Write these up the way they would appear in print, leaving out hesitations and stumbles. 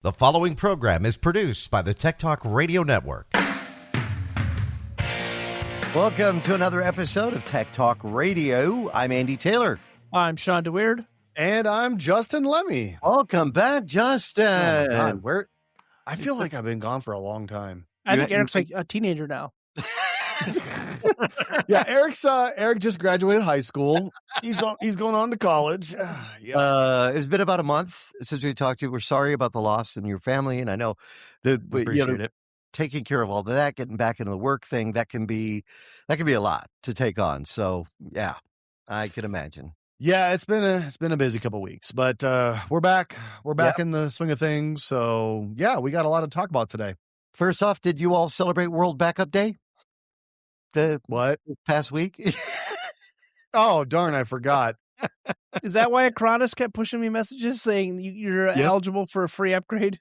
The following program is produced by the Tech Talk Radio Network. Welcome to another episode of Tech Talk Radio. I'm Andy Taylor. I'm Shawn DeWeerd. And I'm Justin Lemme. Welcome back, Justin. Oh my God, I feel like I've been gone for a long time. I think Eric's like a teenager now. Yeah, Eric just graduated high school. He's going on to college. It's been about a month since we talked to you. We're sorry about the loss in your family, and I know that Appreciate it. taking care of all of that, getting back into the work thing, that can be a lot to take on. So yeah, I can imagine. Yeah, it's been a busy couple of weeks, but we're back. We're back in the swing of things. So yeah, we got a lot to talk about today. First off, did you all celebrate World Backup Day? What? Past week? Oh, darn, I forgot. Is that why Acronis kept pushing me messages saying you're eligible for a free upgrade?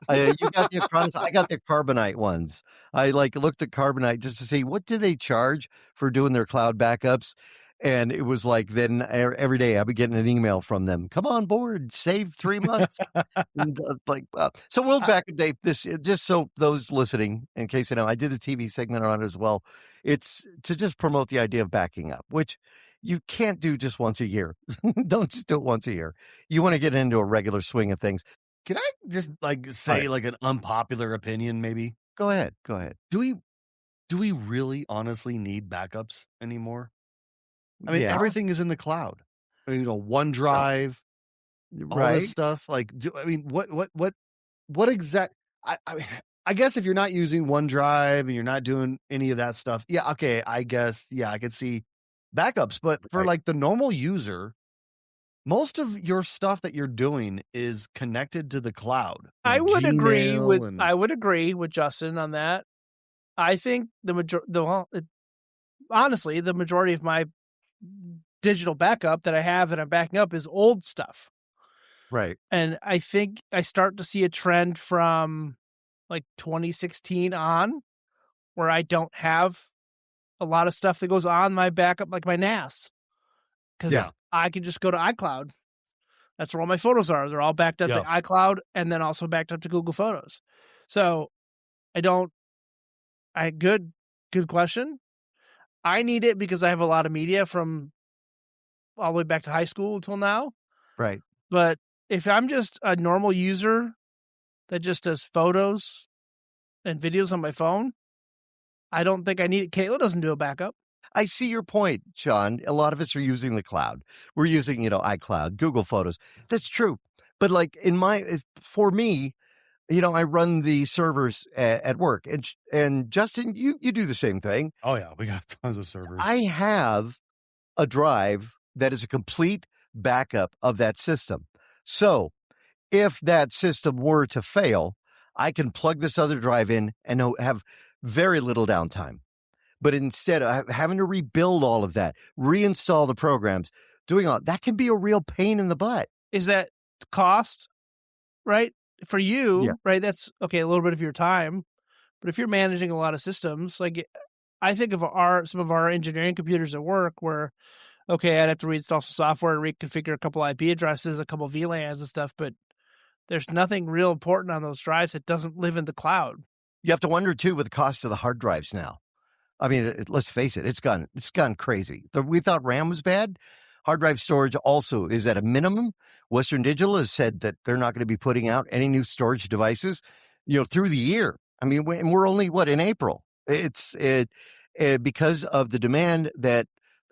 You got the Acronis. I got the Carbonite ones. I looked at Carbonite just to see what do they charge for doing their cloud backups. And it was like, then every day I'd be getting an email from them. Come on board, save 3 months. And, so World Backup Day, just so those listening, in case you know, I did a TV segment on it as well. It's to just promote the idea of backing up, which you can't do just once a year. Don't just do it once a year. You want to get into a regular swing of things. Can I just say an unpopular opinion? Maybe Go ahead. do we really honestly need backups anymore? I mean, everything is in the cloud. I mean, OneDrive, all this stuff. What exact? I guess if you're not using OneDrive and you're not doing any of that stuff, yeah, okay, I guess, yeah, I could see backups. But for the normal user, most of your stuff that you're doing is connected to the cloud. I would agree with Justin on that. I think honestly, the majority of my digital backup that I have that I'm backing up is old stuff. Right. And I think I start to see a trend from 2016 on where I don't have a lot of stuff that goes on my backup, like my NAS. Because I can just go to iCloud. That's where all my photos are. They're all backed up to iCloud and then also backed up to Google Photos. So good question. I need it because I have a lot of media from all the way back to high school until now. Right. But if I'm just a normal user that just does photos and videos on my phone, I don't think I need it. Kayla doesn't do a backup. I see your point, Shawn. A lot of us are using the cloud. We're using, iCloud, Google Photos. That's true. But for me, I run the servers at work, and Justin, you do the same thing. Oh yeah, we got tons of servers. I have a drive that is a complete backup of that system. So if that system were to fail, I can plug this other drive in and have very little downtime. But instead of having to rebuild all of that, reinstall the programs, doing all that can be a real pain in the butt. Is that cost, right? For you, right? That's okay. A little bit of your time, but if you're managing a lot of systems, I think of some of our engineering computers at work where, okay, I'd have to reinstall some software and reconfigure a couple IP addresses, a couple VLANs and stuff, but there's nothing real important on those drives that doesn't live in the cloud. You have to wonder too with the cost of the hard drives now. I mean, let's face it, it's gone crazy. We thought RAM was bad. Hard drive storage also is at a minimum. Western Digital has said that they're not going to be putting out any new storage devices, through the year. I mean, we're only in April. It's because of the demand that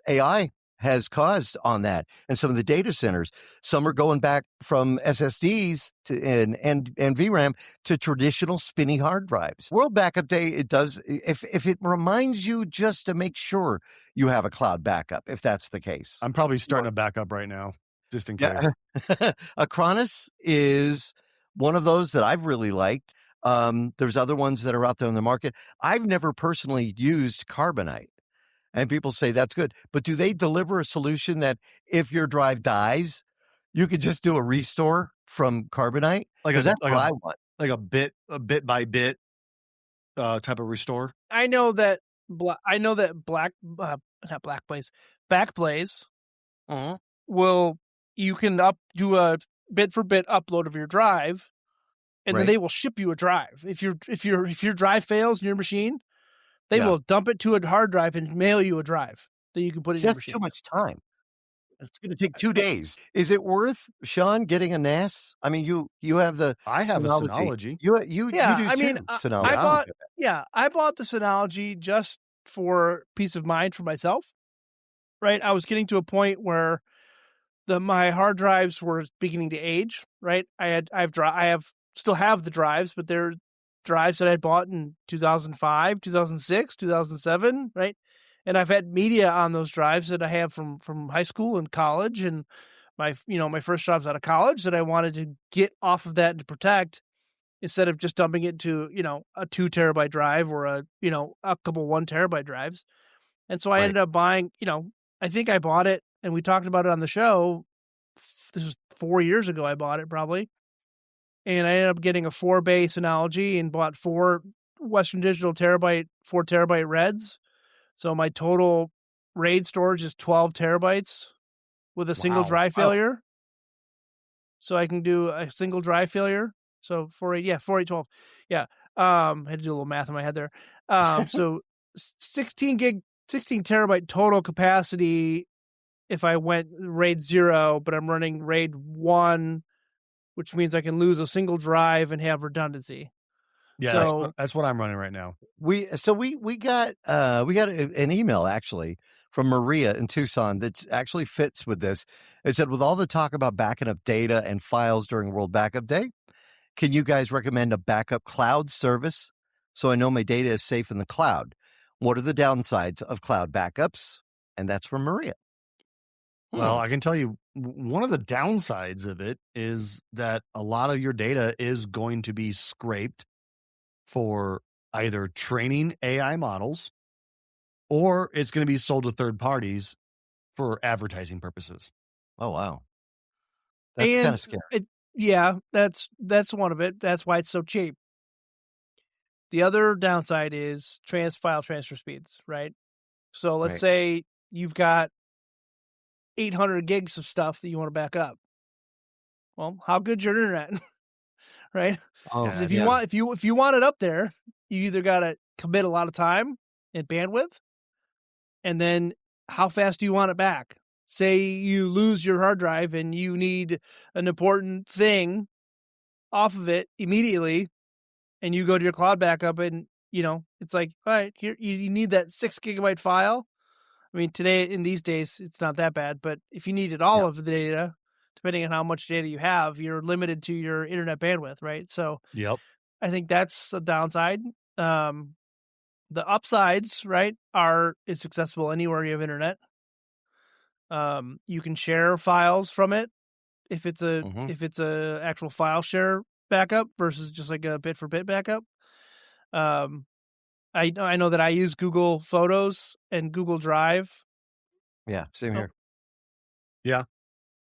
AI has caused on that, and some of the data centers. Some are going back from SSDs and VRAM to traditional spinny hard drives. World Backup Day, it does if it reminds you just to make sure you have a cloud backup, if that's the case. I'm probably starting a backup right now, just in case. Acronis is one of those that I've really liked. There's other ones that are out there in the market. I've never personally used Carbonite. And people say that's good. But do they deliver a solution that if your drive dies, you could just do a restore from Carbonite? That's what I want. Like a bit by bit type of restore. I know that Backblaze will, you can do a bit for bit upload of your drive and then they will ship you a drive. If your drive fails in your machine, they will dump it to a hard drive and mail you a drive that you can put in your machine. That's too much time. It's going to take 2 days. Is it worth, Shawn, getting a NAS? I mean, you have the. I have a Synology. You do I too, mean, Synology. I bought the Synology just for peace of mind for myself. Right, I was getting to a point where my hard drives were beginning to age. Right, I still have the drives, but they're drives that I bought in 2005, 2006, 2007. Right. And I've had media on those drives that I have from high school and college, and my first jobs out of college that I wanted to get off of that and to protect, instead of just dumping it to a 2 terabyte drive or a couple 1 terabyte drives. And so I ended up buying. I think I bought it, and we talked about it on the show. This was 4 years ago. I bought it probably, and I ended up getting a 4-bay Synology and bought 4 Western Digital 4 terabyte Reds. So my total RAID storage is 12 terabytes with a single drive failure. So I can do a single drive failure. So 4/812. Yeah. I had to do a little math in my head there. So 16 terabyte total capacity if I went RAID 0, but I'm running RAID 1, which means I can lose a single drive and have redundancy. Yeah, so, that's what I'm running right now. We got an email actually from Maria in Tucson that actually fits with this. It said, with all the talk about backing up data and files during World Backup Day, can you guys recommend a backup cloud service so I know my data is safe in the cloud? What are the downsides of cloud backups? And that's from Maria. Well, I can tell you one of the downsides of it is that a lot of your data is going to be scraped for either training AI models, or it's going to be sold to third parties for advertising purposes. Oh, wow. That's kind of scary. That's one of it. That's why it's so cheap. The other downside is file transfer speeds, right? So let's say you've got 800 gigs of stuff that you want to back up. Well, how good's your internet? Right? If you want it up there, you either got to commit a lot of time and bandwidth, and then how fast do you want it back? Say you lose your hard drive and you need an important thing off of it immediately, and you go to your cloud backup, and it's like, all right, here you need that 6 gigabyte file. I mean, today in these days it's not that bad, but if you needed all of the data, depending on how much data you have, you're limited to your internet bandwidth, right? So I think that's the downside. The upsides, right, are it's accessible anywhere you have internet. You can share files from it if it's a actual file share backup versus just like a bit for bit backup. I know that I use Google Photos and Google Drive. Yeah, same here. Yeah.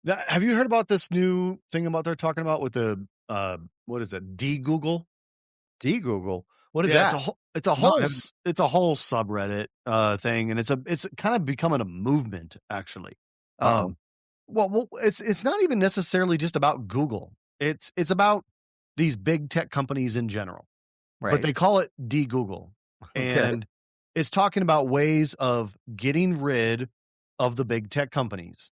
Now, have you heard about this new thing about they're talking about with the what is it? D-Google? D-Google? What is that? It's a whole subreddit thing, and it's kind of becoming a movement actually. Well, it's not even necessarily just about Google. It's about these big tech companies in general. Right. But they call it D-Google. And it's talking about ways of getting rid of the big tech companies.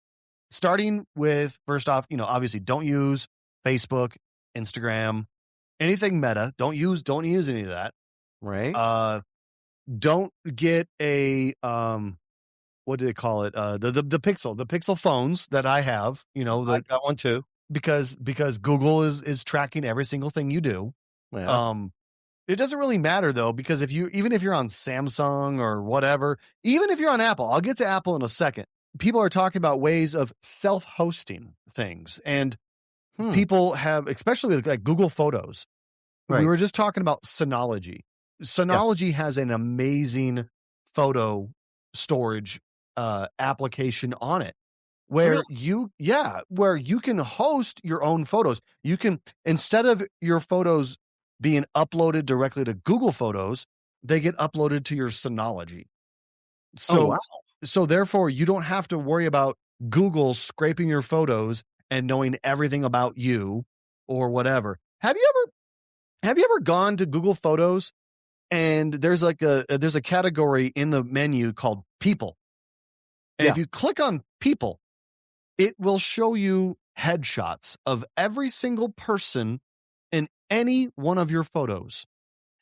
Starting with, first off, obviously don't use Facebook, Instagram, anything Meta. Don't use any of that. Right. Don't get a what do they call it? The Pixel phones that I have, I got one too. Because Google is tracking every single thing you do. Yeah. It doesn't really matter though, because even if you're on Samsung or whatever, even if you're on Apple, I'll get to Apple in a second. People are talking about ways of self-hosting things, and people have, especially with like Google Photos. Right. We were just talking about Synology. Synology has an amazing photo storage application on it, where you can host your own photos. You can, instead of your photos being uploaded directly to Google Photos, they get uploaded to your Synology. So therefore you don't have to worry about Google scraping your photos and knowing everything about you or whatever. Have you ever have you ever gone to Google Photos and there's like there's a category in the menu called people. And if you click on people, it will show you headshots of every single person in any one of your photos.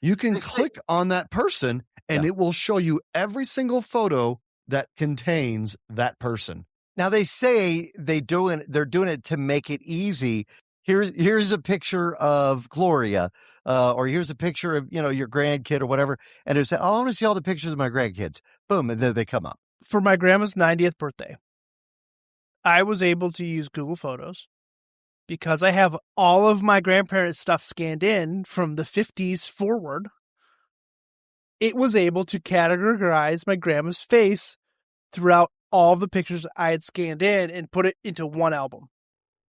You can click on that person and it will show you every single photo that contains that person. Now they say they're doing it to make it easy. Here's a picture of Gloria, or here's a picture of your grandkid or whatever, and it say, "Oh, I want to see all the pictures of my grandkids." Boom, and then they come up. For my grandma's 90th birthday, I was able to use Google Photos because I have all of my grandparents' stuff scanned in from the 50s forward. It was able to categorize my grandma's face throughout all the pictures I had scanned in and put it into one album.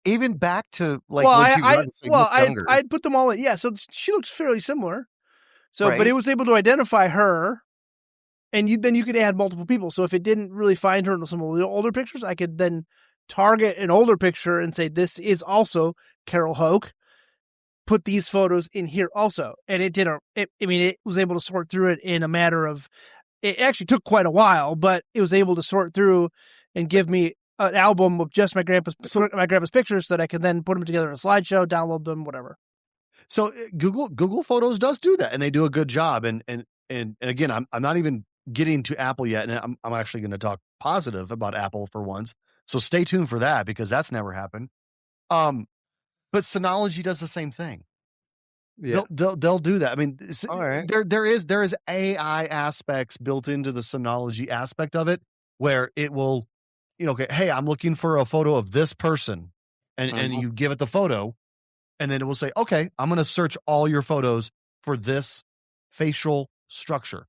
Even back to I'd put them all in. Yeah, so she looks fairly similar. So, but it was able to identify her, and then you could add multiple people. So if it didn't really find her in some of the older pictures, I could then target an older picture and say, this is also Carol Hoke. Put these photos in here also. And it was able to sort through it in a matter of, it actually took quite a while, but it was able to sort through and give me an album of just my grandpa's pictures that I could then put them together in a slideshow, download them, whatever. So Google Photos does do that, and they do a good job. And again, I'm not even getting to Apple yet, and I'm actually going to talk positive about Apple for once. So stay tuned for that because that's never happened. But Synology does the same thing. Yeah. They'll do that. I mean, there is AI aspects built into the Synology aspect of it where it will, okay, hey, I'm looking for a photo of this person, and you give it the photo, and then it will say, okay, I'm going to search all your photos for this facial structure,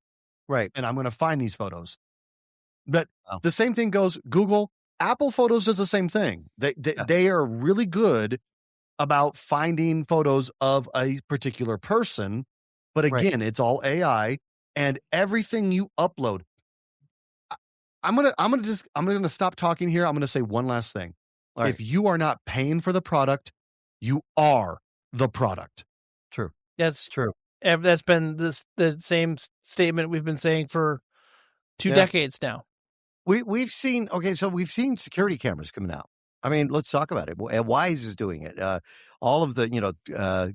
right? And I'm going to find these photos. But the same thing goes Google. Apple Photos does the same thing. They are really good about finding photos of a particular person, but again, it's all AI, and everything you upload. I'm gonna stop talking here. I'm gonna say one last thing. If you are not paying for the product, you are the product. True. That's true. That's been the same statement we've been saying for 2 decades now. We've seen security cameras coming out. I mean, let's talk about it. Wise is doing it. All of the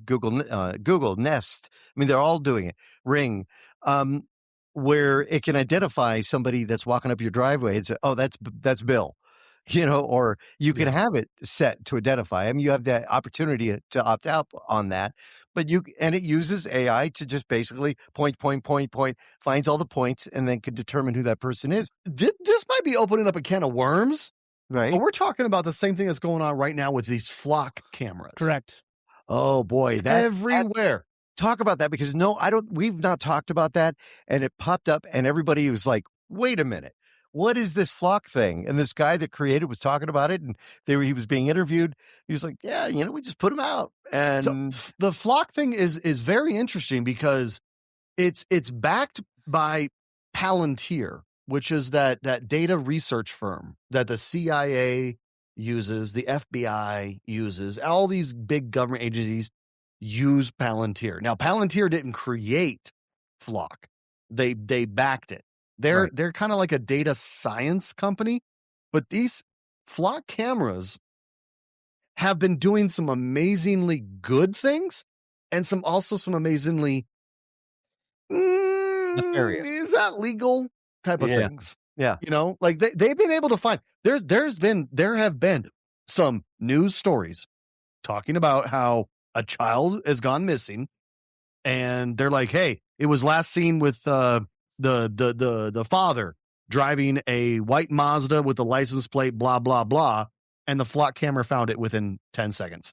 Google Nest. I mean, they're all doing it. Ring, where it can identify somebody that's walking up your driveway and say, "Oh, that's Bill," or you can have it set to identify him. You have the opportunity to opt out on that, but it uses AI to just basically point, finds all the points, and then can determine who that person is. This might be opening up a can of worms. Right. But we're talking about the same thing that's going on right now with these flock cameras. Correct. Oh boy. Everywhere. Talk about that because we've not talked about that, and it popped up and everybody was like, wait a minute, what is this flock thing? And this guy that created was talking about it, and he was being interviewed. He was like, yeah, we just put them out. And so the flock thing is very interesting because it's backed by Palantir, which is that data research firm that the CIA uses, the FBI uses, all these big government agencies use Palantir. Now, Palantir didn't create Flock. They backed it. They're kind of like a data science company, but these Flock cameras have been doing some amazingly good things and some amazingly nefarious. Is that legal? Type of things. Yeah. Like they've been able to find there have been some news stories talking about how a child has gone missing, and they're like, hey, it was last seen with the father driving a white Mazda with the license plate, blah, blah, blah. And the Flock camera found it within 10 seconds.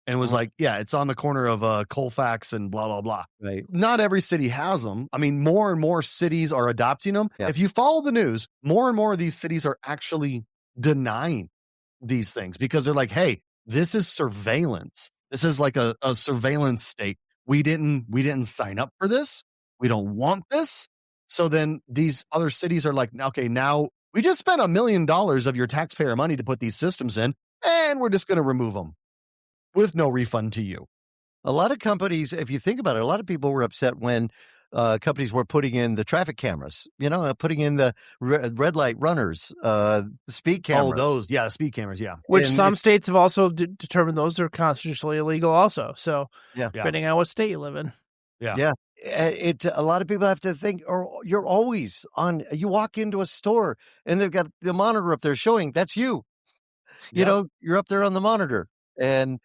And was like, yeah, it's on the corner of Colfax and blah, blah, blah. Right. Not every city has them. I mean, more and more cities are adopting them. Yeah. If you follow the news, more and more of these cities are actually denying these things because they're like, hey, this is surveillance. This is like a surveillance state. We didn't sign up for this. We don't want this. So then these other cities are like, okay, now we just spent $1 million of your taxpayer money to put these systems in, and we're just going to remove them with no refund to you. A lot of companies, if you think about it, a lot of people were upset when companies were putting in the traffic cameras, putting in the red light runners, the speed cameras. Oh, those, yeah, speed cameras, yeah. Which And some states have also determined those are constitutionally illegal also. So Yeah. depending on what state you live in. Yeah. It's a lot of people have to think, or you're always on, you walk into a store and they've got the monitor up there showing that's you. You're up there on the monitor. And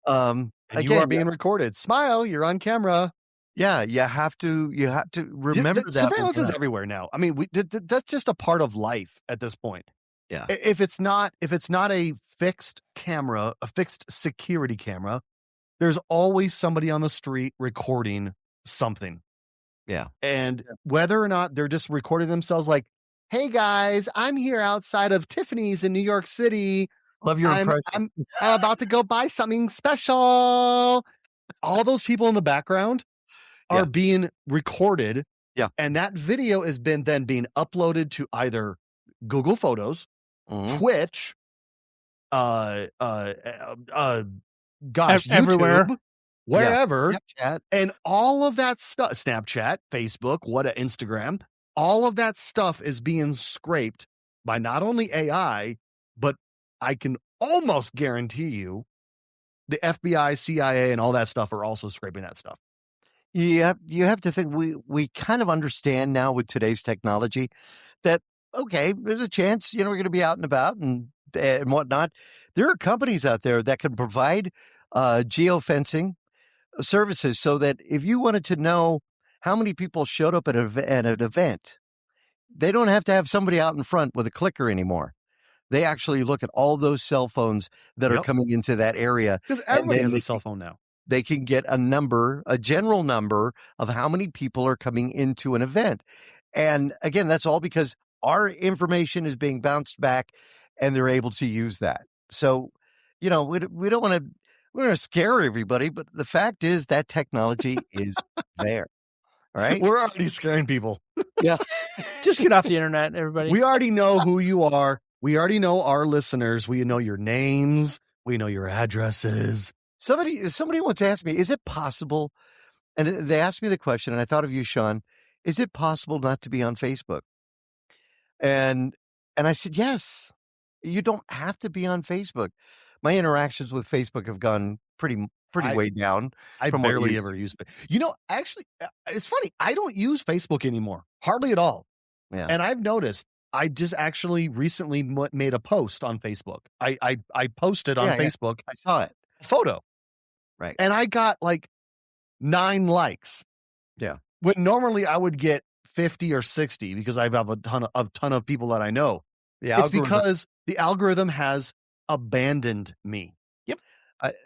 you again, are being recorded. Smile, you're on camera. Yeah, you have to remember that. Surveillance is everywhere now. I mean, that's just a part of life at this point. Yeah. If it's not a fixed camera, a fixed security camera, there's always somebody on the street recording something. Yeah. And whether or not they're just recording themselves like, hey guys, I'm here outside of Tiffany's in New York City. Love your impression. I'm about to go buy something special. All those people in the background are being recorded. Yeah. And that video is then being uploaded to either Google Photos, Twitch, gosh, everywhere. YouTube, wherever. Snapchat. And all of that stuff, Snapchat, Facebook, Instagram, all of that stuff is being scraped by not only AI, but I can almost guarantee you the FBI, CIA, and all that stuff are also scraping that stuff. You have to think we kind of understand now with today's technology that, okay, there's a chance, we're going to be out and about and whatnot. There are companies out there that can provide geofencing services so that if you wanted to know how many people showed up at an event, they don't have to have somebody out in front with a clicker anymore. They actually look at all those cell phones that are coming into that area. Because everybody has a cell phone now. They can get a general number of how many people are coming into an event. And again, that's all because our information is being bounced back and they're able to use that. So, we don't want to scare everybody, but the fact is that technology is there. Right? We're already scaring people. Yeah. Just get off the internet, everybody. We already know who you are. We already know our listeners. We know your names. We know your addresses. Somebody once asked me, is it possible? And they asked me the question, and I thought of you, Shawn. Is it possible not to be on Facebook? And I said, yes. You don't have to be on Facebook. My interactions with Facebook have gone pretty way down. I barely ever use it. Actually, it's funny. I don't use Facebook anymore. Hardly at all. Yeah. And I've noticed I just actually recently made a post on Facebook. I posted on Facebook. I saw it. A photo. Right. And I got like 9 likes. Yeah. When normally I would get 50 or 60 because I have a ton of people that I know. It's because the algorithm has abandoned me. Yep.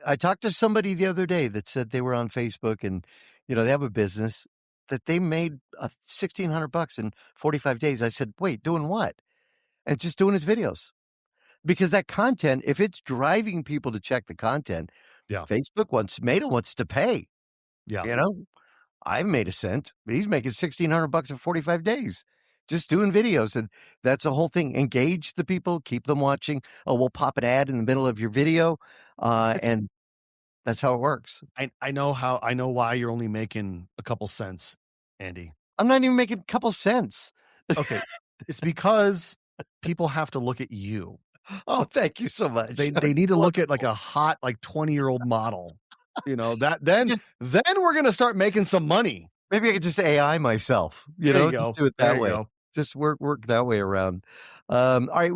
I talked to somebody the other day that said they were on Facebook and, they have a business that they made $1,600 in 45 days. I said, wait, doing what? And just doing his videos. Because that content, if it's driving people to check the content, Facebook wants to pay. Yeah. I've made a cent, but he's making $1,600 in 45 days. Just doing videos. And that's the whole thing. Engage the people, keep them watching. Oh, we'll pop an ad in the middle of your video. And that's how it works. I know why you're only making a couple cents, Andy. I'm not even making a couple cents. Okay. It's because people have to look at you. Oh, thank you so much. They need to look at like a hot, like 20-year-old model. Then we're going to start making some money. Maybe I could just AI myself, just do it that way. Just work that way around. All right.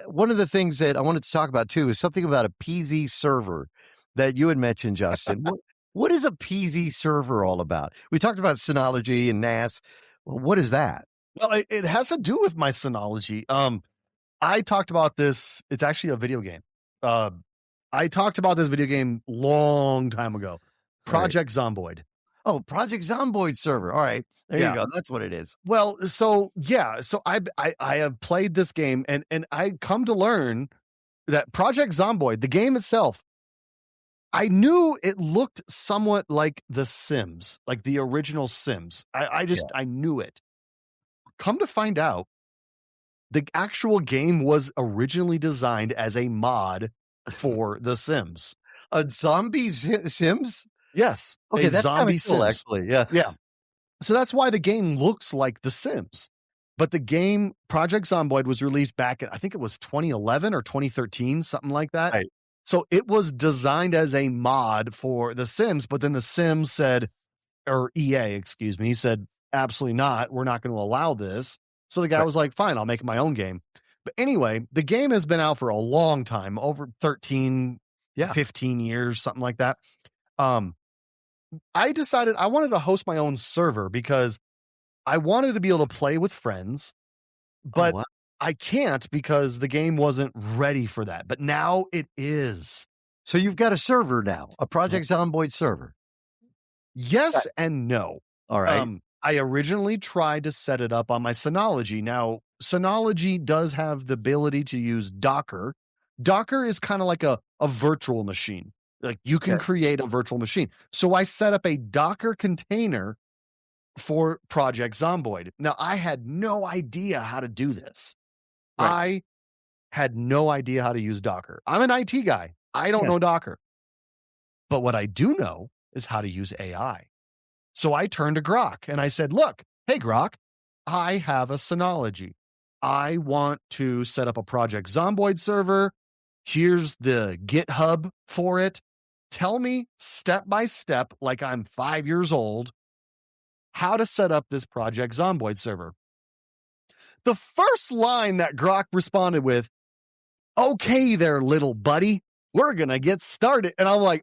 One of the things that I wanted to talk about too is something about a PZ server that you had mentioned, Justin. What is a PZ server all about? We talked about Synology and NAS. Well, what is that? Well, it has to do with my Synology. I talked about this. It's actually a video game. I talked about this video game long time ago. Project Zomboid. Oh, Project Zomboid server. All right. There you go. That's what it is. Well, so I have played this game and I come to learn that Project Zomboid, the game itself, I knew it looked somewhat like The Sims, like the original Sims. I knew it. Come to find out, the actual game was originally designed as a mod for The Sims. A zombie Sims? Yes. Okay, a that's kind zombie of cool, Sims. actually. Yeah. Yeah. So that's why the game looks like The Sims. But the game Project Zomboid was released back in, I think it was 2011 or 2013, something like that. Right. So it was designed as a mod for The Sims, but then The Sims said, or EA, excuse me, said, absolutely not. We're not going to allow this. So the guy was like, fine, I'll make my own game. But anyway, the game has been out for a long time, over 13, 15 years, something like that. I decided I wanted to host my own server because I wanted to be able to play with friends, but I can't because the game wasn't ready for that. But now it is. So you've got a server now, a Project Zomboid server. Yes and no. All right. I originally tried to set it up on my Synology. Now, Synology does have the ability to use Docker. Docker is kind of like a virtual machine. Like you can create a virtual machine. So I set up a Docker container for Project Zomboid. Now, I had no idea how to do this. I had no idea how to use Docker. I'm an IT guy. I don't know Docker. But what I do know is how to use AI. So I turned to Grok and I said, look, hey, Grok, I have a Synology. I want to set up a Project Zomboid server. Here's the GitHub for it. Tell me step by step, like I'm 5 years old, how to set up this Project Zomboid server. The first line that Grok responded with, okay there, little buddy, we're going to get started. And I'm like,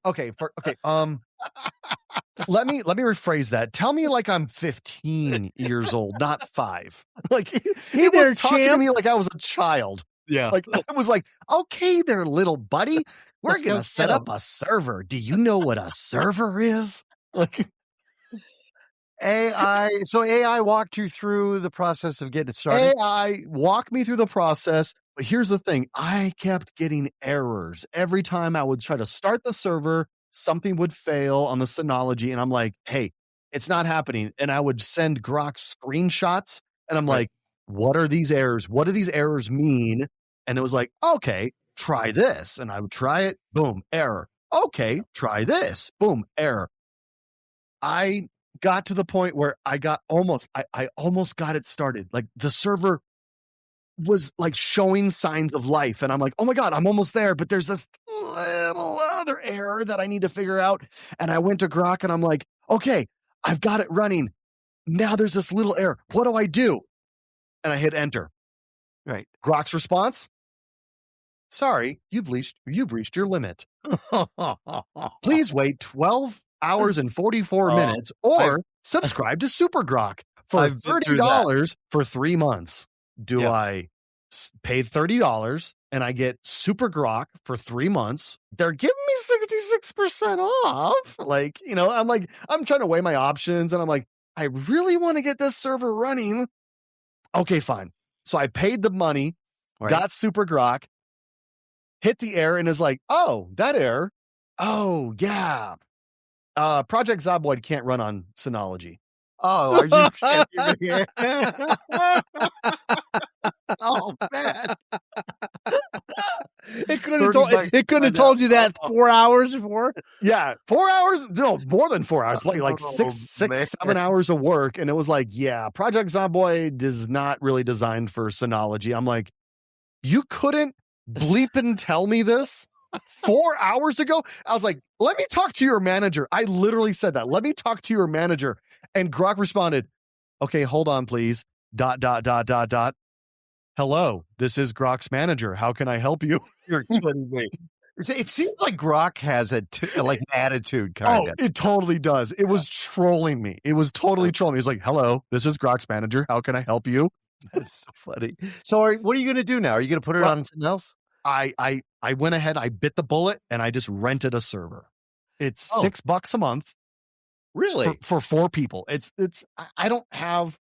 let me rephrase that. Tell me like I'm 15 years old, not 5. Like he was talking to me like I was a child. Yeah. Like I was like, okay there, little buddy, we're going to set up a server. Do you know what a server is? Like AI. So AI walked you through the process of getting it started? AI walked me through the process. But here's the thing. I kept getting errors. Every time I would try to start the server, something would fail on the Synology. And I'm like, hey, it's not happening. And I would send Grok screenshots. And I'm like, what are these errors? What do these errors mean? And it was like, okay, try this. And I would try it. Boom, error. Okay, try this. Boom, error. I got to the point where I almost got it started. Like the server was like showing signs of life. And I'm like, oh my God, I'm almost there. But there's this little other error that I need to figure out. And I went to Grok and I'm like, okay, I've got it running. Now there's this little error. What do I do? And I hit enter. Right. Grok's response, sorry, you've reached your limit. Please wait 12 hours and 44 minutes or subscribe to Super Grok for $30 for 3 months. Do I pay $30 and I get Super Grok for 3 months? They're giving me 66% off. Like, I'm trying to weigh my options and I'm like, I really want to get this server running. Okay, fine. So I paid the money, got Super Grok, hit the error and is like, oh, that error. Oh, yeah. Project Zomboid can't run on Synology. Oh, are you kidding me? Oh, man. It couldn't have told you that 4 hours before. Yeah, 4 hours. No, more than 4 hours. Like 7 hours of work. And it was like, yeah, Project Zomboid is not really designed for Synology. I'm like, you couldn't bleep and tell me this 4 hours ago? I was like, let me talk to your manager. I literally said that. Let me talk to your manager. And Grok responded, okay, hold on, please. ... Hello, this is Grok's manager. How can I help you? You're kidding me. It seems like Grok has an attitude, kind of. Oh, it totally does. It was trolling me. It was totally trolling me. He's like, hello, this is Grok's manager. How can I help you? That's so funny. So what are you going to do now? Are you going to put it on something else? I went ahead, I bit the bullet, and I just rented a server. It's $6 a month. Really? For 4 people. I don't have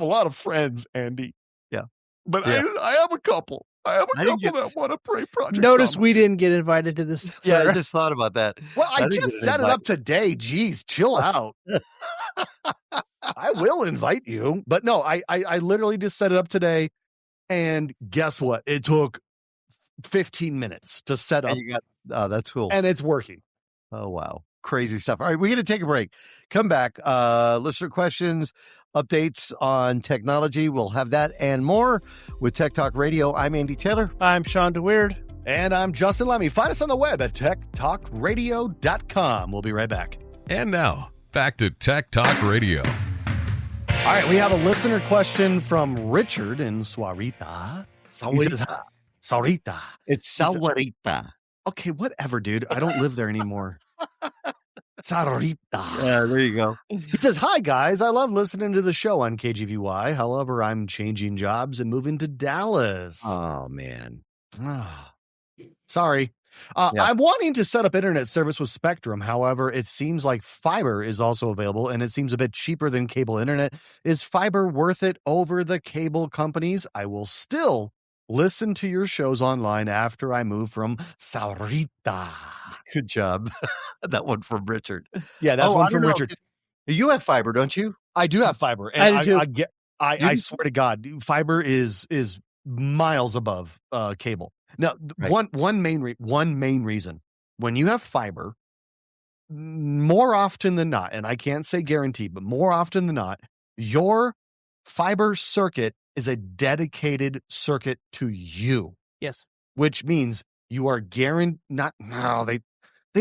a lot of friends, Andy. Yeah. But I have a couple. I have a couple that want to play Project Notice Zomboid. we didn't get invited to this. Yeah, I just thought about that. Well, I just set it up today. Jeez, chill out. I will invite you. But no, I literally just set it up today. And guess what? It took 15 minutes to set up. And you got, that's cool. And it's working. Oh, wow. Crazy stuff. All right, we're going to take a break. Come back. Listener questions, updates on technology. We'll have that and more with Tech Talk Radio. I'm Andy Taylor. I'm Shawn DeWeerd. And I'm Justin Lemme. Find us on the web at techtalkradio.com. We'll be right back. And now, back to Tech Talk Radio. All right, we have a listener question from Richard in Sahuarita. He says, Sahuarita. It's Sahuarita. Okay, whatever, dude. I don't live there anymore. Sahuarita. Yeah, there you go. He says, hi, guys. I love listening to the show on KGVY. However, I'm changing jobs and moving to Dallas. Oh, man. Sorry. I'm wanting to set up internet service with Spectrum. However, it seems like fiber is also available, and it seems a bit cheaper than cable internet. Is fiber worth it over the cable companies? I will still listen to your shows online after I move from Sahuarita. Good job. That one from Richard. Yeah, that's one from Richard. You have fiber, don't you? I do have fiber. And I swear to God, fiber is miles above cable. Now, Right. one main reason, when you have fiber, more often than not, and I can't say guaranteed, but more often than not, your fiber circuit is a dedicated circuit to you. Yes. Which means you are they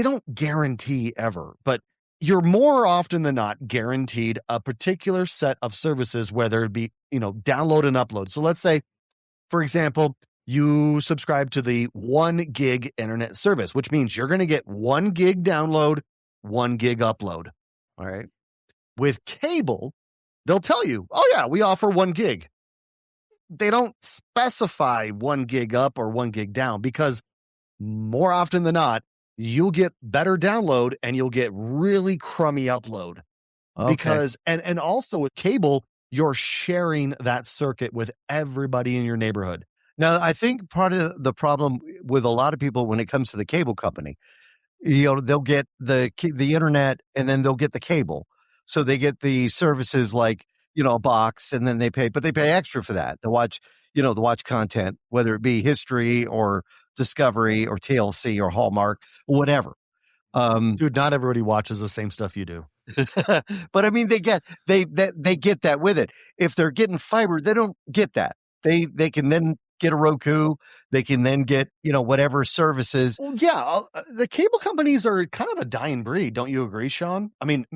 don't guarantee ever, but you're more often than not guaranteed a particular set of services, whether it be, download and upload. So let's say, for example, you subscribe to the 1 gig internet service, which means you're going to get 1 gig download, 1 gig upload. All right. With cable, they'll tell you, oh yeah, we offer 1 gig. They don't specify 1 gig up or 1 gig down, because more often than not, you'll get better download and you'll get really crummy upload. Okay. Because, and also with cable, you're sharing that circuit with everybody in your neighborhood. Now, I think part of the problem with a lot of people when it comes to the cable company, they'll get the internet and then they'll get the cable. So they get the services like, a box, and then they pay extra for that to watch, to watch content, whether it be history or Discovery or TLC or Hallmark, whatever. Dude, not everybody watches the same stuff you do. But I mean, they get that with it. If they're getting fiber, they don't get that. They can then get a Roku. They can then get, whatever services. Well, yeah, the cable companies are kind of a dying breed. Don't you agree, Shawn? I mean,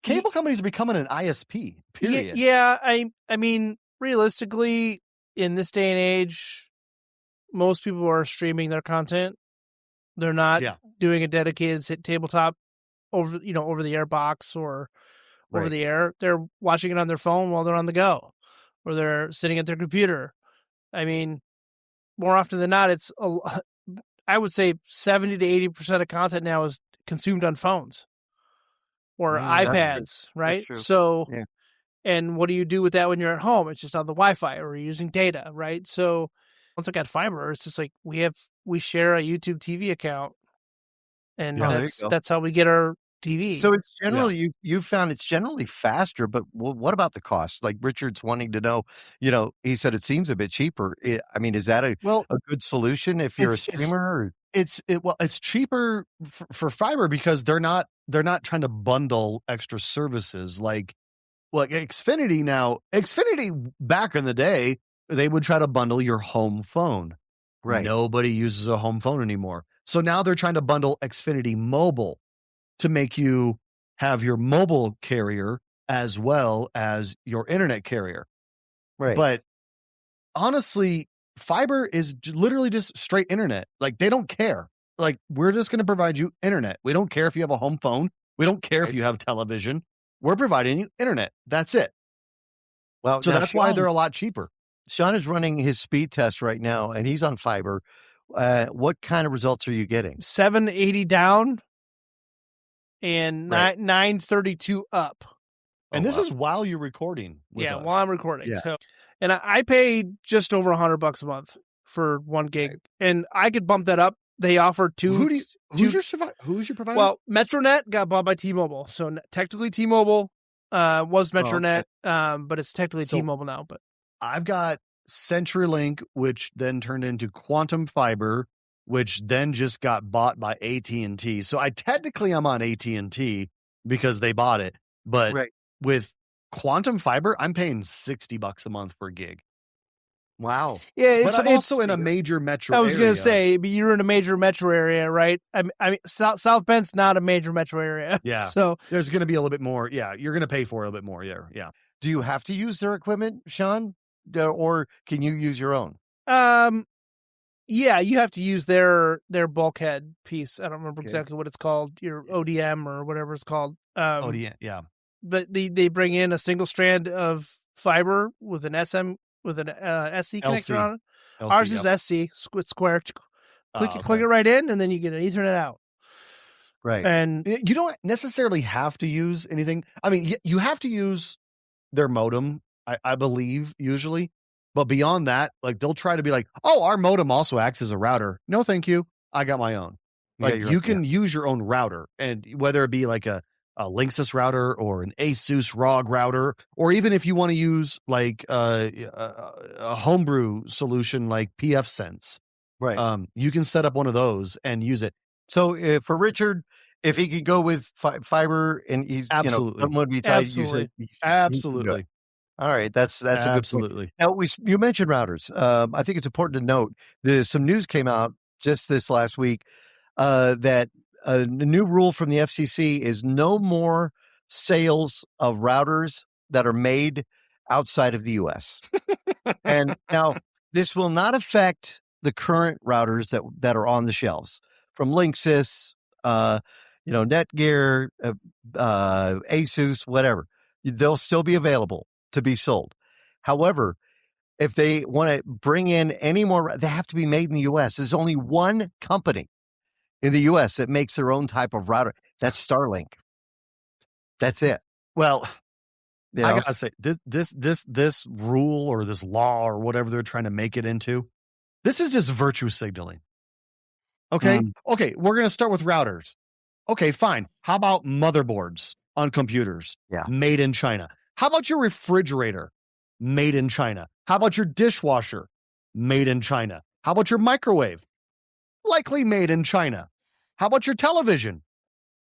cable companies are becoming an ISP, period. Yeah, I mean, realistically, in this day and age, most people are streaming their content. They're not doing a dedicated tabletop over the air box or over the air. They're watching it on their phone while they're on the go, or they're sitting at their computer. I mean, more often than not, I would say 70 to 80% of content now is consumed on phones or iPads, right? So, and what do you do with that when you're at home? It's just on the Wi-Fi or you're using data, right? So once I got fiber, it's just like we share a YouTube TV account, and that's how we get our TV. So it's generally you found it's generally faster, but what about the cost? Like Richard's wanting to know. He said it seems a bit cheaper. I mean, is that a good solution if you're a streamer? It's cheaper for fiber because they're not trying to bundle extra services like Xfinity. Now, Xfinity back in the day, they would try to bundle your home phone. Right. Nobody uses a home phone anymore. So now they're trying to bundle Xfinity Mobile to make you have your mobile carrier as well as your internet carrier. Right. But honestly, fiber is literally just straight internet. Like, they don't care. Like, we're just going to provide you internet. We don't care if you have a home phone. We don't care if you have television. We're providing you internet. That's it. Well, so that's why they're a lot cheaper. Shawn is running his speed test right now, and he's on fiber. What kind of results are you getting? 780 down and 932 up. And this is while you're recording with us. While I'm recording. Yeah. So, and I paid just over $100 a month for 1 gig, and I could bump that up. They offer two. Who's your provider? Well, MetroNet got bought by T-Mobile, so technically T-Mobile was MetroNet, but it's technically T-Mobile now. But I've got CenturyLink, which then turned into Quantum Fiber, which then just got bought by AT&T. So I'm on AT&T because they bought it. But with Quantum Fiber, I'm paying $60 a month for a gig. Wow. Yeah, But I'm also in a major metro I was area. going to say, but you're in a major metro area, right? I mean, South Bend's not a major metro area. Yeah. So there's going to be a little bit more. Yeah. You're going to pay for it a little bit more. Yeah. Yeah. Do you have to use their equipment, Shawn? Or can you use your own? yeah, you have to use their bulkhead piece. I don't remember exactly what it's called, your ODM or whatever it's called. ODM, yeah. But they bring in a single strand of fiber with an SC connector on it. LC, Ours is SC, square. Click it right in, and then you get an Ethernet out. Right. And you don't necessarily have to use anything. I mean, you have to use their modem, I believe, usually. But beyond that, like they'll try to be like, oh, our modem also acts as a router. No, thank you. I got my own. Like you can use your own router, and whether it be like a Linksys router or an Asus ROG router, or even if you want to use like a homebrew solution like pfSense, right? You can set up one of those and use it. So for Richard, if he could go with fiber and he's absolutely, someone would be tied, absolutely. All right, that's absolutely. A good point. Now you mentioned routers. I think it's important to note some news came out just this last week that a new rule from the FCC is no more sales of routers that are made outside of the U.S. And now this will not affect the current routers that are on the shelves from Linksys, Netgear, Asus, whatever. They'll still be available to be sold. However, if they want to bring in any more, they have to be made in the U.S. There's only one company in the U.S. that makes their own type of router. That's Starlink. That's it. Well, I gotta say, this rule or this law or whatever they're trying to make it into, this is just virtue signaling. Okay, okay, we're gonna start with routers. Okay, fine. How about motherboards on computers? Yeah, made in China. How about your refrigerator? Made in China. How about your dishwasher? Made in China. How about your microwave? Likely made in China. How about your television?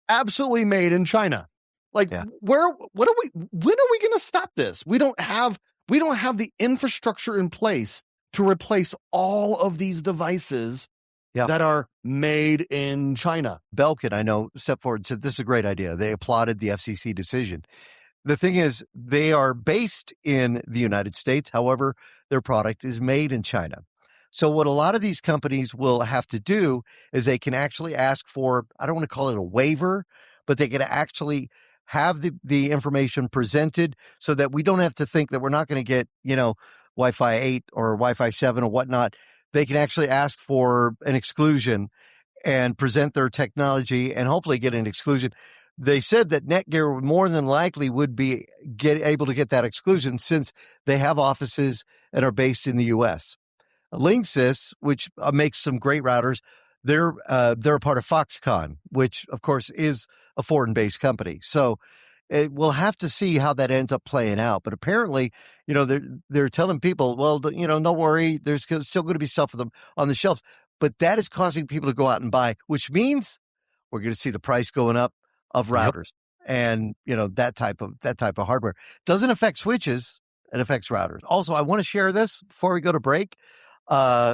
Absolutely made in China. Like when are we going to stop this? We don't have the infrastructure in place to replace all of these devices that are made in China. Belkin, I know, stepped forward and said, this is a great idea. They applauded the FCC decision. The thing is, they are based in the United States. However, their product is made in China. So what a lot of these companies will have to do is they can actually ask for, I don't want to call it a waiver, but they can actually have the information presented so that we don't have to think that we're not going to get, Wi-Fi 8 or Wi-Fi 7 or whatnot. They can actually ask for an exclusion and present their technology and hopefully get an exclusion. They said that Netgear more than likely would be able to get that exclusion since they have offices and are based in the U.S. Linksys, which makes some great routers, they're a part of Foxconn, which of course is a foreign-based company. So we'll have to see how that ends up playing out. But apparently, they're telling people, well, don't worry, there's still going to be stuff for them on the shelves. But that is causing people to go out and buy, which means we're going to see the price going up of routers and that type of hardware. Doesn't affect switches, it affects routers. Also, I want to share this before we go to break.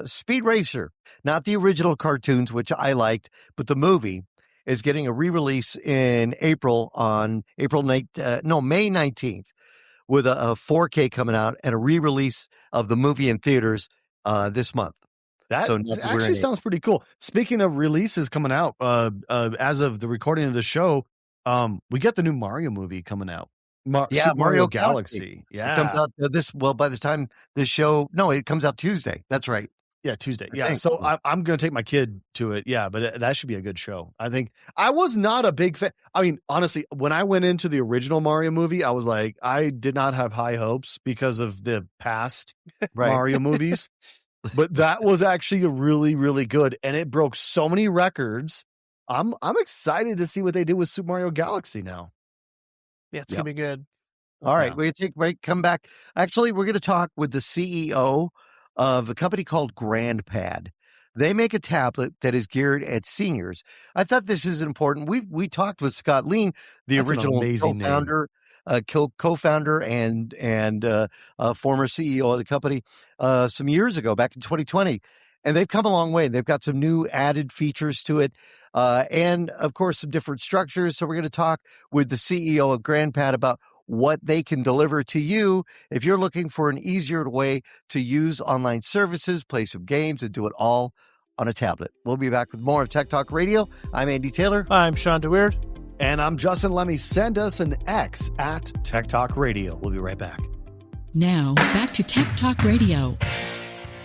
Speed Racer, not the original cartoons, which I liked, but the movie is getting a re-release in April on May 19th with a 4K coming out and a re-release of the movie in theaters this month. That actually sounds pretty cool. Speaking of releases coming out, as of the recording of the show, we get the new Mario movie coming out. Mario Galaxy. Yeah. It comes out by the time this show, it comes out Tuesday. That's right. Yeah, Tuesday. Yeah. So I'm going to take my kid to it. Yeah, but that should be a good show. I think I was not a big fan. I mean, honestly, when I went into the original Mario movie, I was like, I did not have high hopes because of the past Mario movies. But that was actually really, really good. And it broke so many records. I'm excited to see what they do with Super Mario Galaxy now. Yeah, it's going to be good. All right, we're going to take a break, come back. Actually, we're going to talk with the CEO of a company called GrandPad. They make a tablet that is geared at seniors. I thought this is important. We talked with Scott Lean, the That's an original amazing name. co-founder and former CEO of the company some years ago, back in 2020. And they've come a long way. They've got some new added features to it, and of course some different structures. So we're going to talk with the CEO of GrandPad about what they can deliver to you if you're looking for an easier way to use online services, play some games, and do it all on a tablet. We'll be back with more of Tech Talk Radio. I'm Andy Taylor. I'm Shawn DeWeerd. And I'm Justin Lemme. Send us an X at Tech Talk Radio. We'll be right back. Now, back to Tech Talk Radio.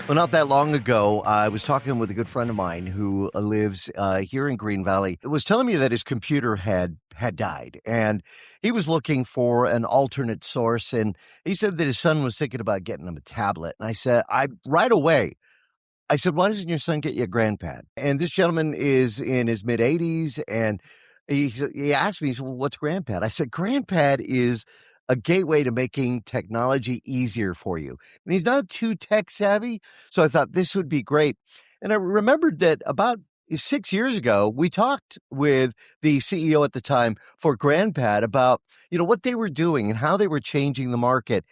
Well, not that long ago, I was talking with a good friend of mine who lives here in Green Valley. It was telling me that his computer had died, and he was looking for an alternate source. And he said that his son was thinking about getting him a tablet. And I said, right away, why doesn't your son get you a GrandPad? And this gentleman is in his mid-80s, and he asked me, he said, well, what's GrandPad? I said, GrandPad is a gateway to making technology easier for you. And he's not too tech savvy, so I thought this would be great. And I remembered that about 6 years ago, we talked with the CEO at the time for GrandPad about, what they were doing and how they were changing the market.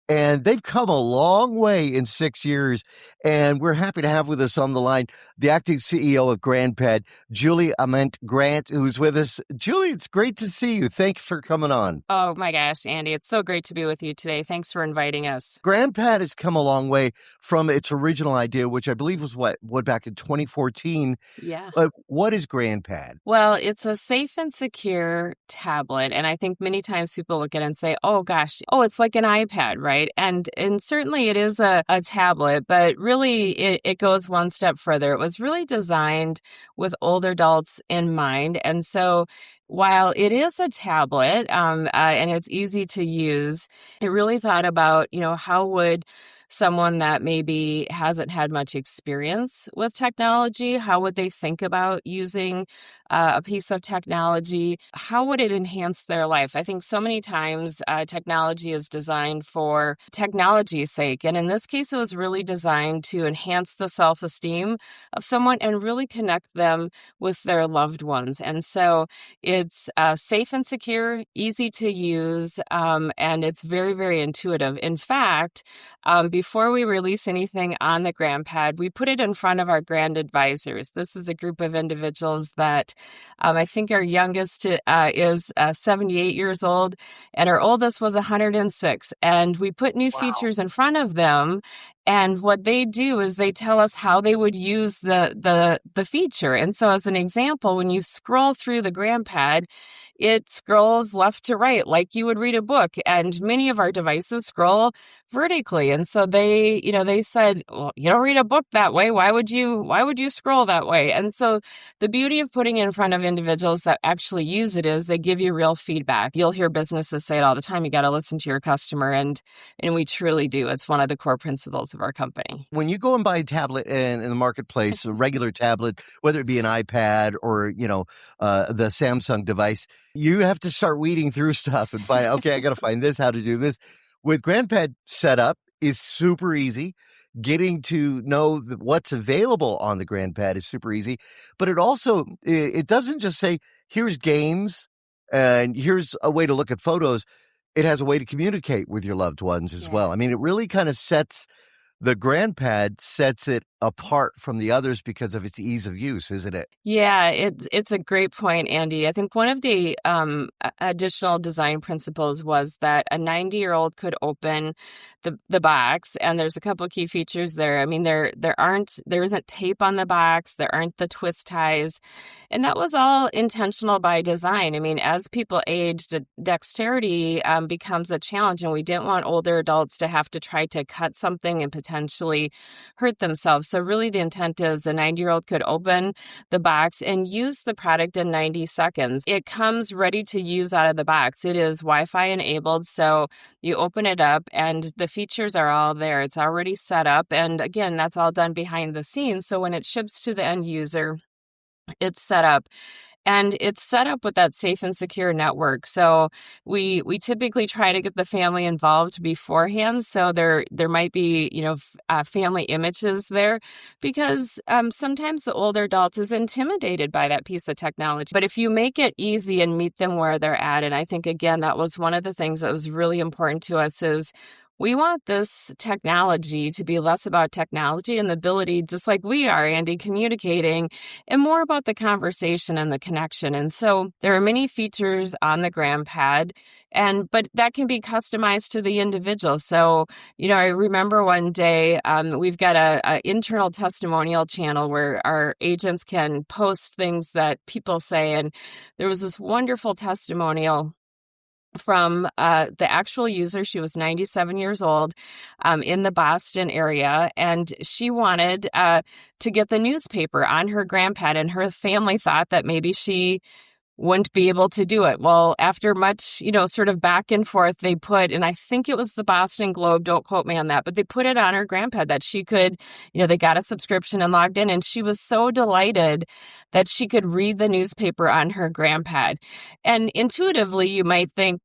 And they've come a long way in 6 years. And we're happy to have with us on the line the acting CEO of GrandPad, Julie Ament Grant, who's with us. Julie, it's great to see you. Thanks for coming on. Oh, my gosh, Andy. It's so great to be with you today. Thanks for inviting us. GrandPad has come a long way from its original idea, which I believe was what back in 2014. Yeah. But what is GrandPad? Well, it's a safe and secure tablet. And I think many times people look at it and say, oh, gosh, it's like an iPad, right? And certainly it is a tablet, but really it goes one step further. It was really designed with older adults in mind. And so while it is a tablet and it's easy to use, it really thought about, how would someone that maybe hasn't had much experience with technology, how would they think about using a piece of technology? How would it enhance their life? I think so many times technology is designed for technology's sake. And in this case, it was really designed to enhance the self-esteem of someone and really connect them with their loved ones. And so it's safe and secure, easy to use, and it's very, very intuitive. In fact, before we release anything on the GrandPad, we put it in front of our Grand Advisors. This is a group of individuals that I think our youngest is 78 years old, and our oldest was 106. And we put new features in front of them. And what they do is they tell us how they would use the feature. And so as an example, when you scroll through the GrandPad, it scrolls left to right like you would read a book. And many of our devices scroll vertically. And so they said, well, you don't read a book that way. Why would you scroll that way? And so the beauty of putting it in front of individuals that actually use it is they give you real feedback. You'll hear businesses say it all the time. You got to listen to your customer. And we truly do. It's one of the core principles of our company. When you go and buy a tablet in the marketplace, a regular tablet, whether it be an iPad or, the Samsung device, you have to start weeding through stuff and find, okay, I got to find this, how to do this. With GrandPad setup is super easy. Getting to know what's available on the GrandPad is super easy. But it doesn't just say, here's games and here's a way to look at photos. It has a way to communicate with your loved ones as well. I mean, it really kind of the GrandPad sets it apart from the others because of its ease of use, isn't it? Yeah, it's a great point, Andy. I think one of the additional design principles was that a 90-year-old could open the box, and there's a couple of key features there. I mean, there isn't tape on the box, there aren't the twist ties, and that was all intentional by design. I mean, as people age, dexterity becomes a challenge, and we didn't want older adults to have to try to cut something and potentially hurt themselves. So really the intent is a 90-year-old could open the box and use the product in 90 seconds. It comes ready to use out of the box. It is Wi-Fi enabled, so you open it up and the features are all there. It's already set up. And again, that's all done behind the scenes. So when it ships to the end user, it's set up. And it's set up with that safe and secure network. So we typically try to get the family involved beforehand. So there might be, family images there, because sometimes the older adult is intimidated by that piece of technology. But if you make it easy and meet them where they're at, and I think, again, that was one of the things that was really important to us, is we want this technology to be less about technology and the ability, just like we are, Andy, communicating, and more about the conversation and the connection. And so there are many features on the GrandPad, but that can be customized to the individual. So, I remember one day we've got a internal testimonial channel where our agents can post things that people say. And there was this wonderful testimonial from the actual user. She was 97 years old, in the Boston area, and she wanted to get the newspaper on her GrandPad, and her family thought that maybe she wouldn't be able to do it. Well, after much, sort of back and forth, they put, and I think it was the Boston Globe, don't quote me on that, but they put it on her GrandPad that she could, they got a subscription and logged in, and she was so delighted that she could read the newspaper on her GrandPad. And intuitively, you might think,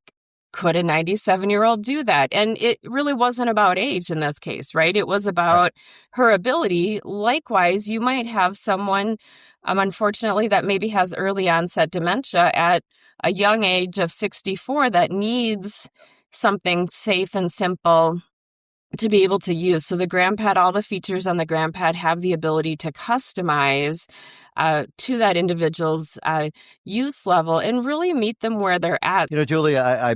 could a 97-year-old do that? And it really wasn't about age in this case, right? It was about her ability. Likewise, you might have someone, unfortunately, that maybe has early onset dementia at a young age of 64 that needs something safe and simple to be able to use. So the GrandPad, all the features on the GrandPad have the ability to customize to that individual's use level and really meet them where they're at. Julie, I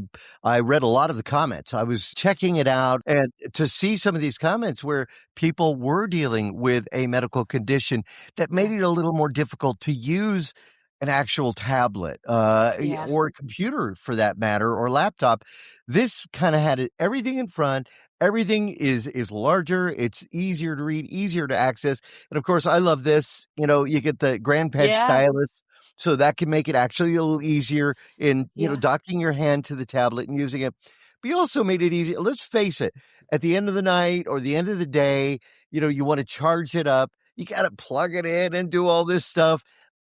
read a lot of the comments. I was checking it out, and to see some of these comments where people were dealing with a medical condition that made it a little more difficult to use an actual tablet or a computer, for that matter, or laptop. This kind of had everything in front. Everything is larger. It's easier to read, easier to access. And of course, I love this. You get the GrandPad stylus, so that can make it actually a little easier in, docking your hand to the tablet and using it. But you also made it easy. Let's face it, at the end of the night or the end of the day, you want to charge it up. You got to plug it in and do all this stuff.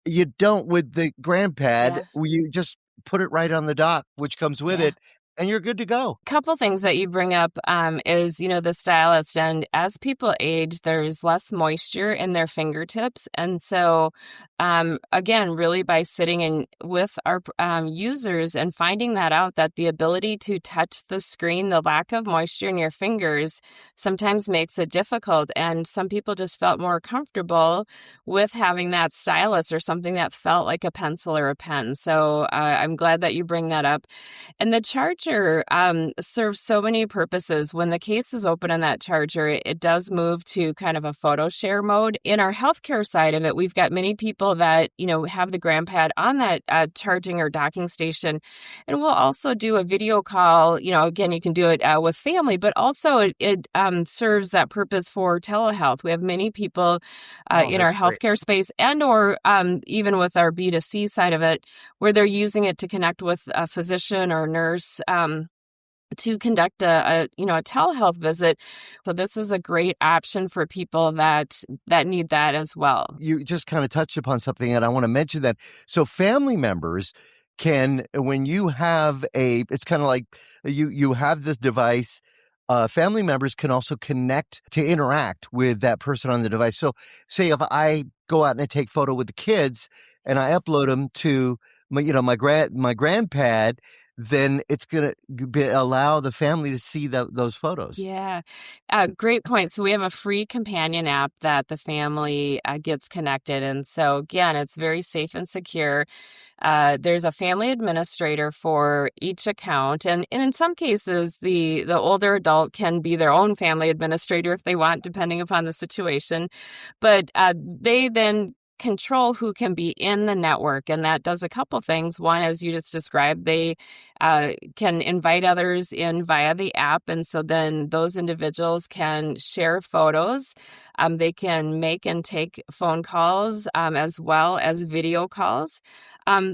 You don't with the GrandPad, where you just put it right on the dock, which comes with it, and you're good to go. Couple things that you bring up is, the stylus. And as people age, there's less moisture in their fingertips. And so, again, really by sitting in with our users and finding that out, that the ability to touch the screen, the lack of moisture in your fingers sometimes makes it difficult. And some people just felt more comfortable with having that stylus or something that felt like a pencil or a pen. So I'm glad that you bring that up. And the charger serves so many purposes. When the case is open on that charger, it does move to kind of a photo share mode. In our healthcare side of it, we've got many people that, have the GrandPad on that charging or docking station. And we'll also do a video call. Again, you can do it with family, but also it serves that purpose for telehealth. We have many people in our healthcare space and or even with our B2C side of it, where they're using it to connect with a physician or nurse to conduct a telehealth visit. So this is a great option for people that need that as well. You just kind of touched upon something, and I want to mention that. So family members can, when you have it's kind of like you have this device, family members can also connect to interact with that person on the device. So say if I go out and I take photo with the kids and I upload them to my GrandPad, then it's going to allow the family to see those photos. Yeah. Great point. So we have a free companion app that the family gets connected. And so again, it's very safe and secure. There's a family administrator for each account. And in some cases, the older adult can be their own family administrator if they want, depending upon the situation. But they then control who can be in the network. And that does a couple things. One, as you just described, they can invite others in via the app. And so then those individuals can share photos. They can make and take phone calls as well as video calls.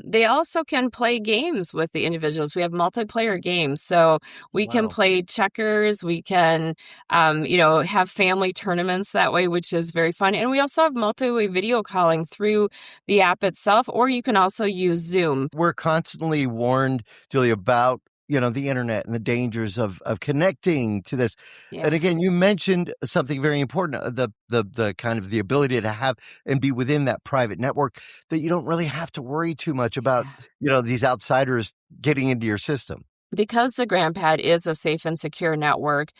They also can play games with the individuals. We have multiplayer games, so we can play checkers. We can, have family tournaments that way, which is very fun. And we also have multi-way video calling through the app itself, or you can also use Zoom. We're constantly warned, Julie, about the internet and the dangers of connecting to this. Yeah. And again, you mentioned something very important, the kind of the ability to have and be within that private network, that you don't really have to worry too much about, these outsiders getting into your system. Because the GrandPad is a safe and secure network,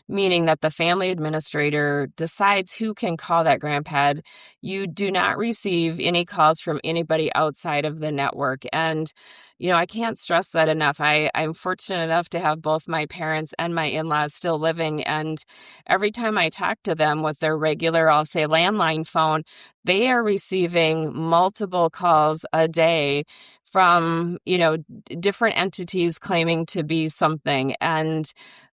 meaning that the family administrator decides who can call that GrandPad, you do not receive any calls from anybody outside of the network. And, I can't stress that enough. I'm fortunate enough to have both my parents and my in-laws still living. And every time I talk to them with their regular, I'll say landline phone, they are receiving multiple calls a day from, different entities claiming to be something. And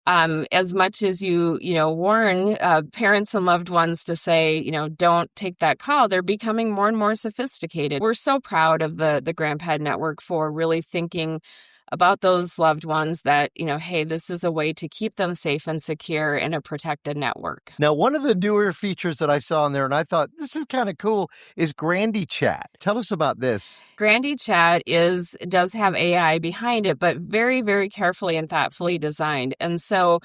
as much as you warn parents and loved ones to say, don't take that call, they're becoming more and more sophisticated. We're so proud of the GrandPad network for really thinking about those loved ones that, hey, this is a way to keep them safe and secure in a protected network. Now, one of the newer features that I saw in there, and I thought this is kind of cool, is Grandy Chat. Tell us about this. Grandy Chat does have AI behind it, but very, very carefully and thoughtfully designed. And so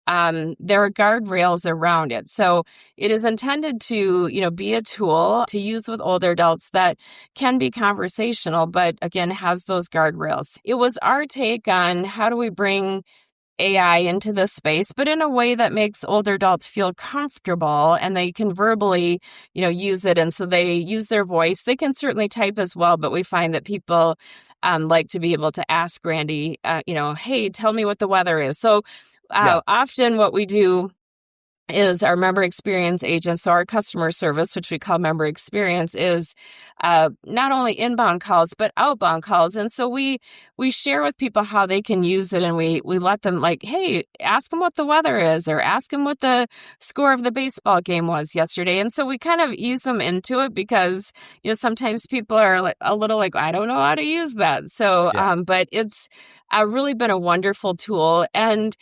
there are guardrails around it. So it is intended to, be a tool to use with older adults that can be conversational, but again, has those guardrails. It was our take on how do we bring AI into this space, but in a way that makes older adults feel comfortable and they can verbally, use it. And so they use their voice. They can certainly type as well, but we find that people like to be able to ask Grandy, hey, tell me what the weather is. So often what we do is our member experience agents, so our customer service, which we call member experience, is not only inbound calls, but outbound calls. And so we share with people how they can use it, and we let them hey, ask them what the weather is, or ask them what the score of the baseball game was yesterday. And so we kind of ease them into it because, sometimes people are a little I don't know how to use that. So, but it's really been a wonderful tool. And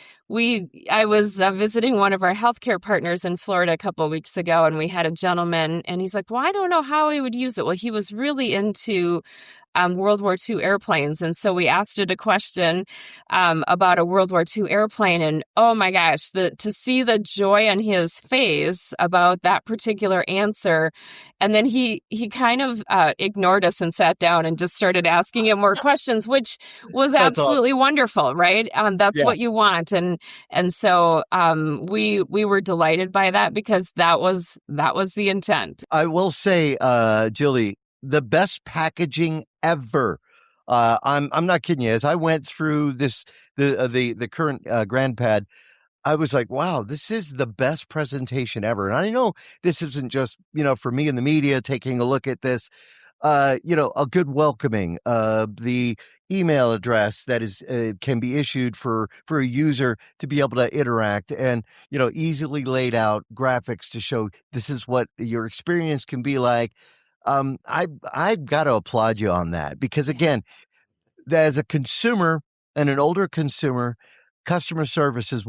I was visiting one of our healthcare partners in Florida a couple of weeks ago, and we had a gentleman, and he's like, well, I don't know how he would use it. Well, he was really into World War II airplanes. And so we asked it a question about a World War II airplane. And oh my gosh, to see the joy on his face about that particular answer. And then he kind of ignored us and sat down and just started asking him more questions, which was absolutely wonderful, right? That's what you want. And so we were delighted by that because that was the intent. I will say, Julie, the best packaging ever. I'm not kidding you. As I went through the current GrandPad, I was like, wow, this is the best presentation ever. And I know this isn't just, for me in the media taking a look at this, a good welcoming, the email address that is can be issued for a user to be able to interact, and easily laid out graphics to show this is what your experience can be like. I've got to applaud you on that because, again, as a consumer and an older consumer, customer service is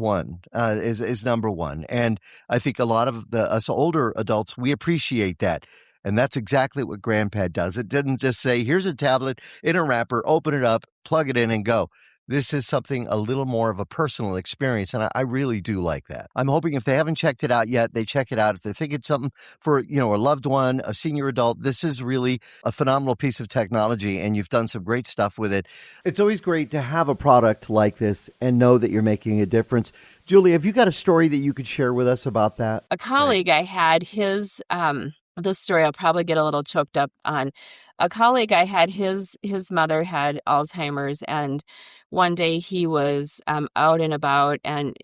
number one. And I think a lot of us older adults, we appreciate that. And that's exactly what GrandPad does. It didn't just say, here's a tablet in a wrapper, open it up, plug it in and go. This is something a little more of a personal experience, and I really do like that. I'm hoping if they haven't checked it out yet, they check it out. If they think it's something for, a loved one, a senior adult, this is really a phenomenal piece of technology, and you've done some great stuff with it. It's always great to have a product like this and know that you're making a difference. Julie, have you got a story that you could share with us about that? A colleague I had, his this story I'll probably get a little choked up on. A colleague I had, his mother had Alzheimer's, and one day he was out and about, and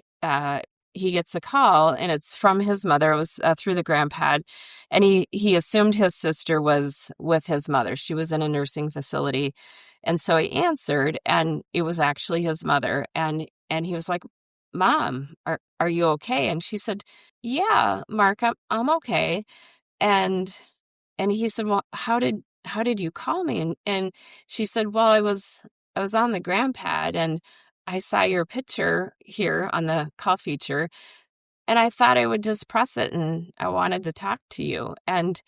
he gets a call, and it's from his mother. It was through the GrandPad, and he assumed his sister was with his mother. She was in a nursing facility, and so he answered, and it was actually his mother, and he was like, Mom, are you okay? And she said, yeah, Mark, I'm okay. And he said, well, how did you call me? And she said, well, I was on the GrandPad and I saw your picture here on the call feature and I thought I would just press it and I wanted to talk to you. And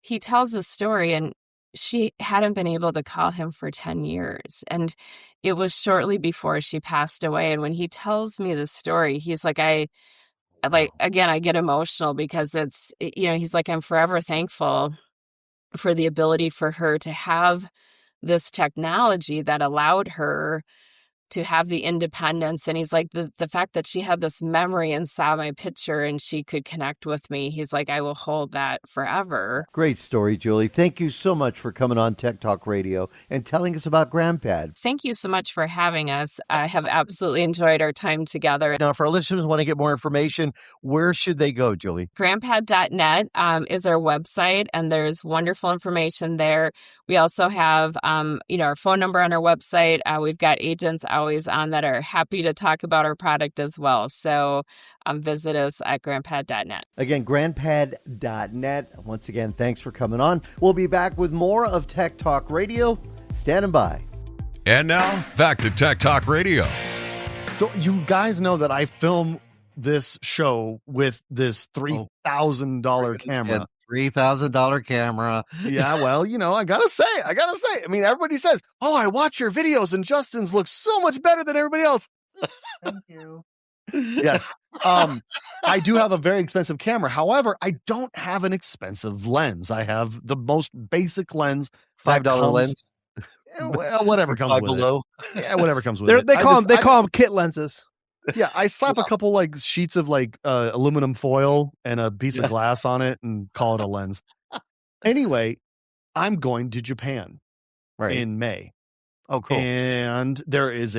he tells the story, and she hadn't been able to call him for 10 years. And it was shortly before she passed away. And when he tells me the story, he's like, again, I get emotional because it's, he's like, I'm forever thankful for the ability for her to have this technology that allowed her to have the independence. And he's like, the fact that she had this memory and saw my picture and she could connect with me, he's like, I will hold that forever. Great story, Julie. Thank you so much for coming on Tech Talk Radio and telling us about GrandPad. Thank you so much for having us. I have absolutely enjoyed our time together. Now, if our listeners want to get more information, where should they go, Julie? Grandpad.net is our website, and there's wonderful information there. We also have, our phone number on our website. We've got agents always on that are happy to talk about our product as well. So visit us at grandpad.net. Again, grandpad.net. Once again, thanks for coming on. We'll be back with more of Tech Talk Radio. Standing by. And now, back to Tech Talk Radio. So you guys know that I film this show with this $3,000 camera. $3,000 camera. Yeah, well, I gotta say. I mean, everybody says, "Oh, I watch your videos, and Justin's looks so much better than everybody else." Thank you. Yes, I do have a very expensive camera. However, I don't have an expensive lens. I have the most basic lens, $5 lens. Well, whatever comes with below. it. Yeah, whatever comes with it. They call them kit lenses. Yeah, I slap a couple sheets of aluminum foil and a piece of glass on it and call it a lens. Anyway, I'm going to Japan in May. Oh, cool. And there is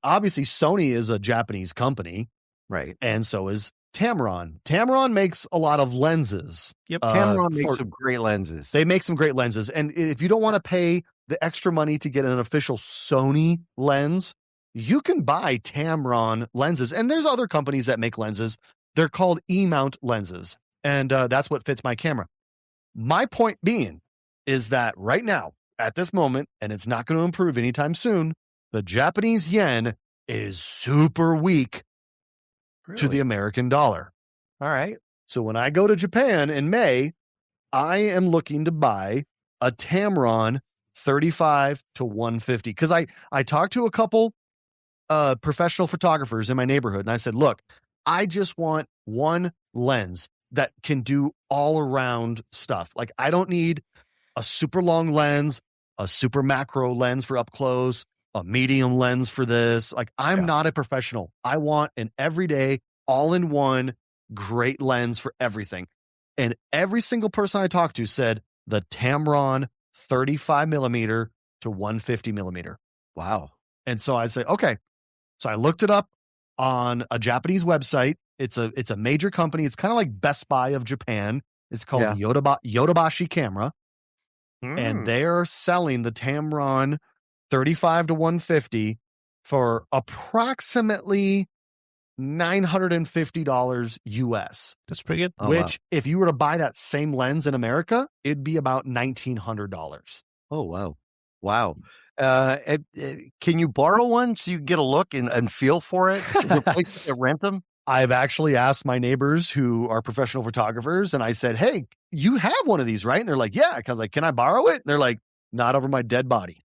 obviously Sony is a Japanese company. Right. And so is Tamron. Tamron makes a lot of lenses. Yep. Tamron makes some great lenses. They make some great lenses. And if you don't want to pay the extra money to get an official Sony lens, you can buy Tamron lenses. And there's other companies that make lenses. They're called E-mount lenses. And that's what fits my camera. My point being is that right now, at this moment, and it's not going to improve anytime soon, the Japanese yen is super weak to the American dollar. All right. So when I go to Japan in May, I am looking to buy a Tamron 35 to 150. Because I talked to a couple professional photographers in my neighborhood, and I said, look, I just want one lens that can do all around stuff. Like, I don't need a super long lens, a super macro lens for up close, a medium lens for this. Like, I'm not a professional. I want an everyday, all-in-one, great lens for everything. And every single person I talked to said the Tamron 35 millimeter to 150 millimeter. Wow. And so I said, okay. So I looked it up on a Japanese website. It's a major company. It's kind of like Best Buy of Japan. It's called Yodobashi Camera. And they are selling the Tamron 35 to 150 for approximately $950 US. That's pretty good. Which, if you were to buy that same lens in America, it'd be about $1,900. Oh, wow. Wow. Can you borrow one so you get a look and feel for it? Is there places that rent them? I've actually asked my neighbors who are professional photographers, and I said, hey, you have one of these, right? And they're like, yeah. Because can I borrow it? And they're like, not over my dead body.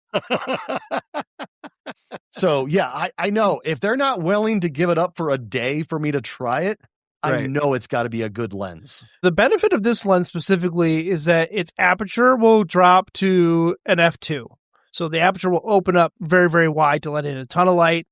So, yeah, I know. If they're not willing to give it up for a day for me to try it, I know it's got to be a good lens. The benefit of this lens specifically is that its aperture will drop to an f2. So the aperture will open up very, very wide to let in a ton of light.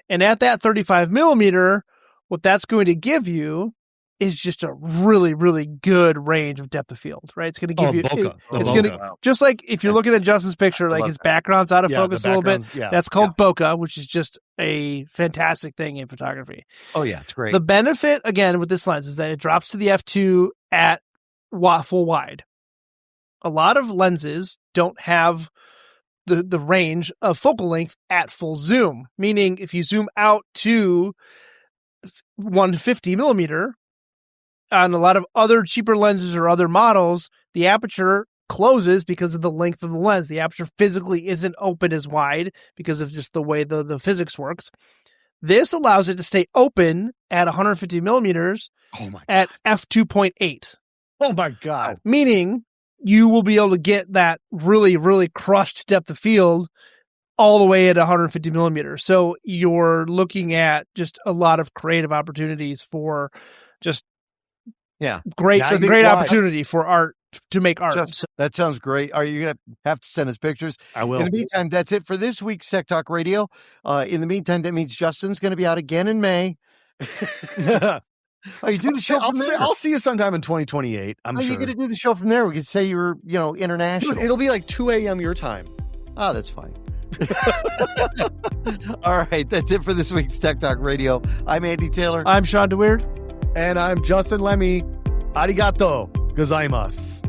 And at that 35 millimeter, what that's going to give you is just a really, really good range of depth of field, right? It's going to give you, it's going to, just like if you're looking at Justin's picture, like his background's out of focus a little bit. That's called bokeh, which is just a fantastic thing in photography. Oh yeah, it's great. The benefit again with this lens is that it drops to the f2 at full wide. A lot of lenses don't have the range of focal length at full zoom, meaning if you zoom out to 150 millimeter. On a lot of other cheaper lenses or other models, the aperture closes because of the length of the lens. The aperture physically isn't open as wide because of just the way the physics works. This allows it to stay open at 150 millimeters at f2.8. Oh my God. Meaning you will be able to get that really, really crushed depth of field all the way at 150 millimeters. So you're looking at just a lot of creative opportunities for just great opportunity for art, to make art. That sounds great. Are you going to have to send us pictures? I will. In the meantime, that's it for this week's Tech Talk Radio. In the meantime, that means Justin's going to be out again in May. Oh, you do the show from there? I'll see you sometime in 2028. I'm sure. Are you going to do the show from there? We could say you're, international. Dude, it'll be like 2 a.m. your time. Oh, that's fine. All right, that's it for this week's Tech Talk Radio. I'm Andy Taylor. I'm Shawn DeWeerd. And I'm Justin Lemme. Arigato gozaimasu.